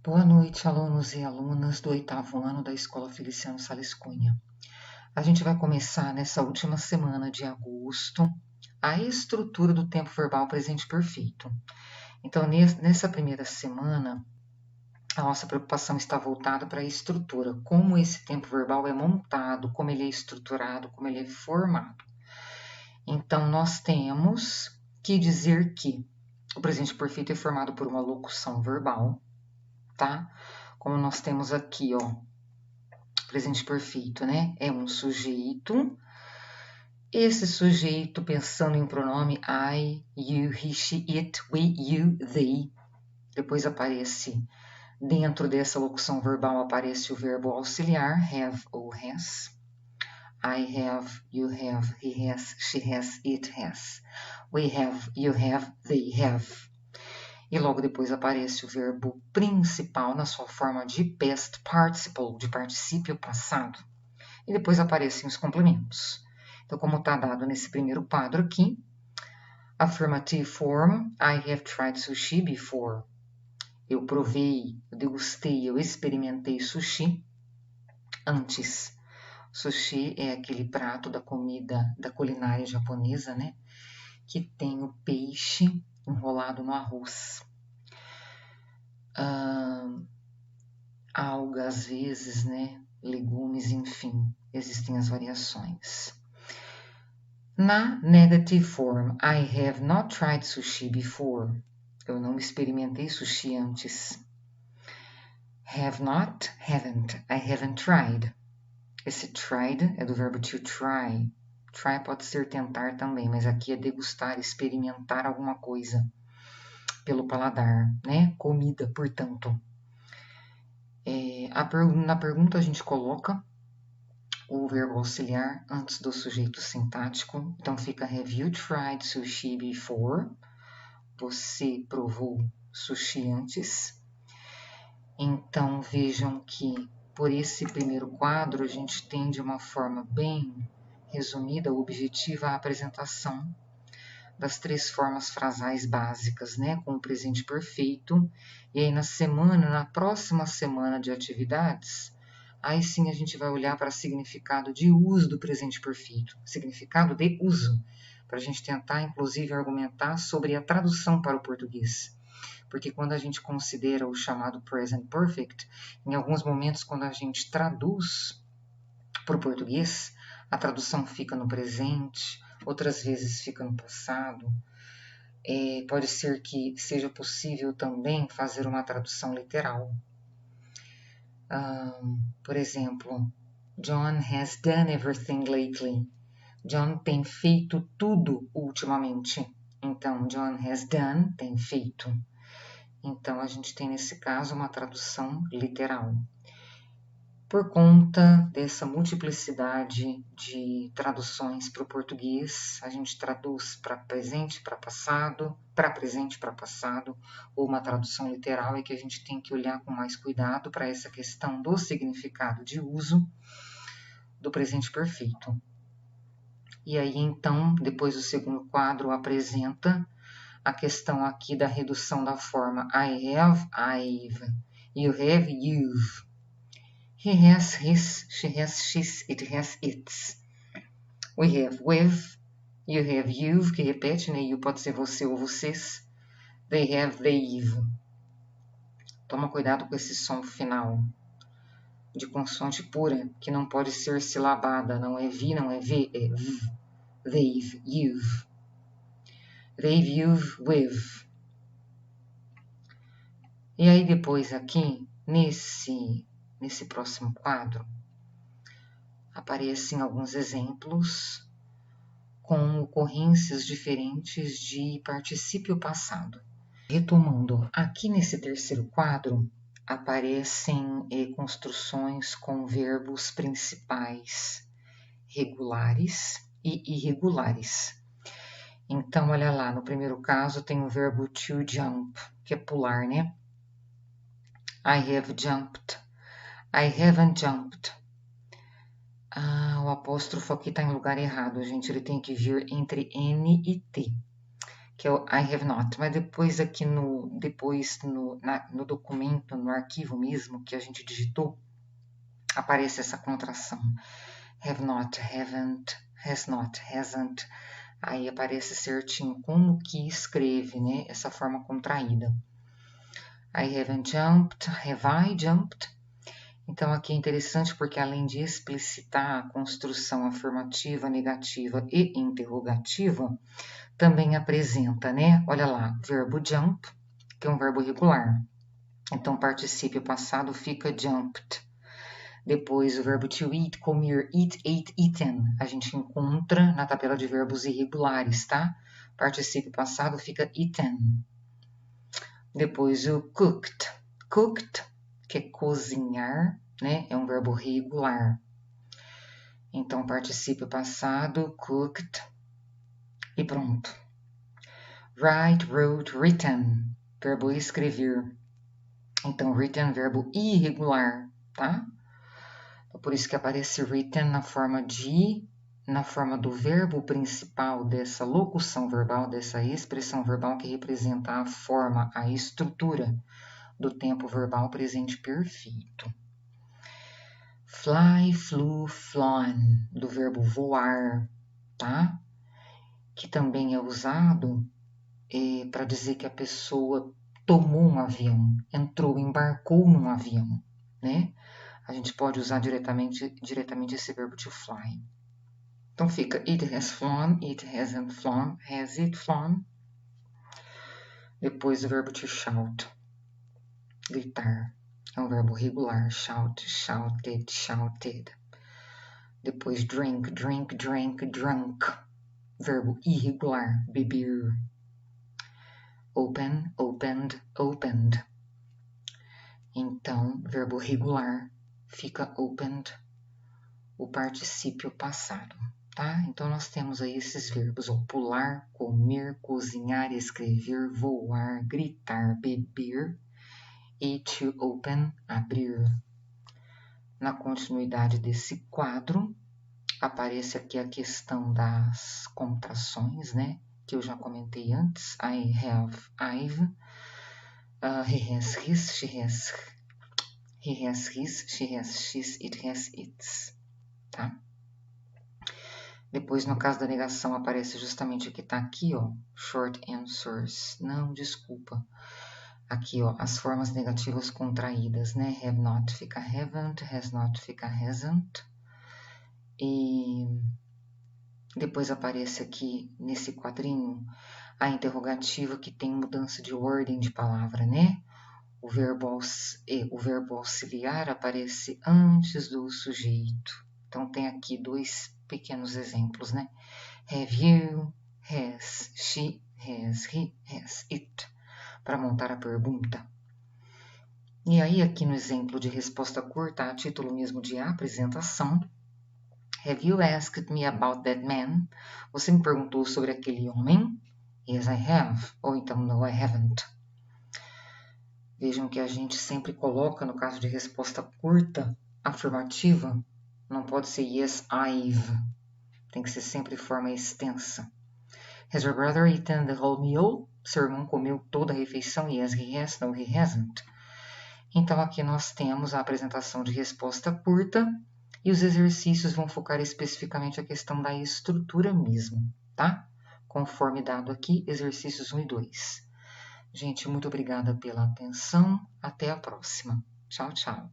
Boa noite, alunos e alunas do 8º ano da Escola Feliciano Sales Cunha. A gente vai começar nessa última semana de agosto a estrutura do tempo verbal presente perfeito. Então, nessa primeira semana, a nossa preocupação está voltada para a estrutura, como esse tempo verbal é montado, como ele é estruturado, como ele é formado. Então, nós temos que dizer que o presente perfeito é formado por uma locução verbal, tá? Como nós temos aqui, ó, presente perfeito, né? É um sujeito. Esse sujeito, pensando em pronome I, you, he, she, it, we, you, they. Depois aparece, dentro dessa locução verbal, aparece o verbo auxiliar, have ou has. I have, you have, he has, she has, it has. We have, you have, they have. E logo depois aparece o verbo principal na sua forma de past participle, de particípio passado. E depois aparecem os complementos. Então, como está dado nesse primeiro quadro aqui, affirmative form, I have tried sushi before. Eu provei, eu degustei, eu experimentei sushi antes. Sushi é aquele prato da comida da culinária japonesa, né? Que tem o peixe enrolado no arroz. Alga, às vezes, né? Legumes, enfim, existem as variações. Na negative form, I have not tried sushi before. Eu não experimentei sushi antes. Have not, haven't. I haven't tried. Esse tried é do verbo to try. Try pode ser tentar também, mas aqui é degustar, experimentar alguma coisa pelo paladar, né? Comida, portanto. Na pergunta a gente coloca o verbo auxiliar antes do sujeito sintático. Então fica have you tried sushi before? Você provou sushi antes? Então vejam que por esse primeiro quadro a gente tem de uma forma bem resumida, objetiva, a apresentação das 3 formas frasais básicas, né, com o presente perfeito. E aí na próxima semana de atividades, aí sim a gente vai olhar para o significado de uso do presente perfeito, significado de uso, para a gente tentar, inclusive, argumentar sobre a tradução para o português. Porque quando a gente considera o chamado present perfect, em alguns momentos, quando a gente traduz para o português, a tradução fica no presente, outras vezes fica no passado. Pode ser que seja possível também fazer uma tradução literal. Por exemplo, John has done everything lately. John tem feito tudo ultimamente. Então, John has done, tem feito. Então, a gente tem nesse caso uma tradução literal. Por conta dessa multiplicidade de traduções para o português, a gente traduz para presente, para passado, para presente, para passado, ou uma tradução literal, é que a gente tem que olhar com mais cuidado para essa questão do significado de uso do presente perfeito. E aí, então, depois o segundo quadro apresenta a questão aqui da redução da forma I have, I've, you have, you've. He has his, she has she's, it has its. We have with, you have you've, que repete, né? You pode ser você ou vocês. They have, they've. Toma cuidado com esse som final de consoante pura, que não pode ser silabada. Não é vi, não é v, é v. They've, you've. They've, you've, with. E aí depois aqui, nesse próximo quadro, aparecem alguns exemplos com ocorrências diferentes de particípio passado. Retomando, aqui nesse terceiro quadro aparecem construções com verbos principais regulares e irregulares. Então, olha lá, no primeiro caso tem o verbo to jump, que é pular, né? I have jumped. I haven't jumped. O apóstrofo aqui está em lugar errado, gente. Ele tem que vir entre N e T. que é o I have not, mas depois aqui no documento, no arquivo mesmo que a gente digitou, aparece essa contração. Have not, haven't, has not, hasn't. Aí aparece certinho como que escreve, né? Essa forma contraída. I haven't jumped, have I jumped? Então aqui é interessante porque além de explicitar a construção afirmativa, negativa e interrogativa, também apresenta, né? Olha lá, verbo jump, que é um verbo regular. Então, particípio passado fica jumped. Depois, o verbo to eat, comer, eat, ate, eaten. A gente encontra na tabela de verbos irregulares, tá? Particípio passado fica eaten. Depois, o cooked. Cooked, que é cozinhar, né? É um verbo regular. Então, particípio passado, cooked. E pronto. Write, wrote, written. Verbo escrever. Então, written, verbo irregular, tá? Por isso que aparece written na forma do verbo principal dessa locução verbal, dessa expressão verbal que representa a forma, a estrutura do tempo verbal presente perfeito. Fly, flew, flown, do verbo voar, tá? Que também é usado para dizer que a pessoa tomou um avião, embarcou num avião, né? A gente pode usar diretamente esse verbo to fly. Então fica it has flown, it hasn't flown, has it flown. Depois o verbo to shout, gritar. É um verbo regular, shout, shouted, shouted. Depois drink, drink, drank, drunk. Verbo irregular, beber. Open, opened, opened. Então, verbo regular fica opened, o particípio passado, tá? Então, nós temos aí esses verbos, ó, pular, comer, cozinhar, escrever, voar, gritar, beber e to open, abrir. Na continuidade desse quadro, aparece aqui a questão das contrações, né? Que eu já comentei antes. I have, I've. He has his, she has his, she has she's, it has its, tá? Depois, no caso da negação, aparece justamente o que está aqui, ó, short answers. Não, desculpa. Aqui, ó, as formas negativas contraídas, né? Have not fica haven't, has not fica hasn't. E depois aparece aqui, nesse quadrinho, a interrogativa que tem mudança de ordem de palavra, né? O verbo auxiliar aparece antes do sujeito. Então, tem aqui dois pequenos exemplos, né? Have you, has, she, has, he, has, it, para montar a pergunta. E aí, aqui no exemplo de resposta curta, a título mesmo de apresentação, Have you asked me about that man? Você me perguntou sobre aquele homem? Yes, I have. Ou então, no, I haven't. Vejam que a gente sempre coloca, no caso de resposta curta, afirmativa, não pode ser yes, I've. Tem que ser sempre forma extensa. Has your brother eaten the whole meal? Seu irmão comeu toda a refeição? Yes, he has. No, he hasn't. Então, aqui nós temos a apresentação de resposta curta e os exercícios vão focar especificamente a questão da estrutura mesmo, tá? Conforme dado aqui, exercícios 1 e 2. Gente, muito obrigada pela atenção. Até a próxima. Tchau, tchau.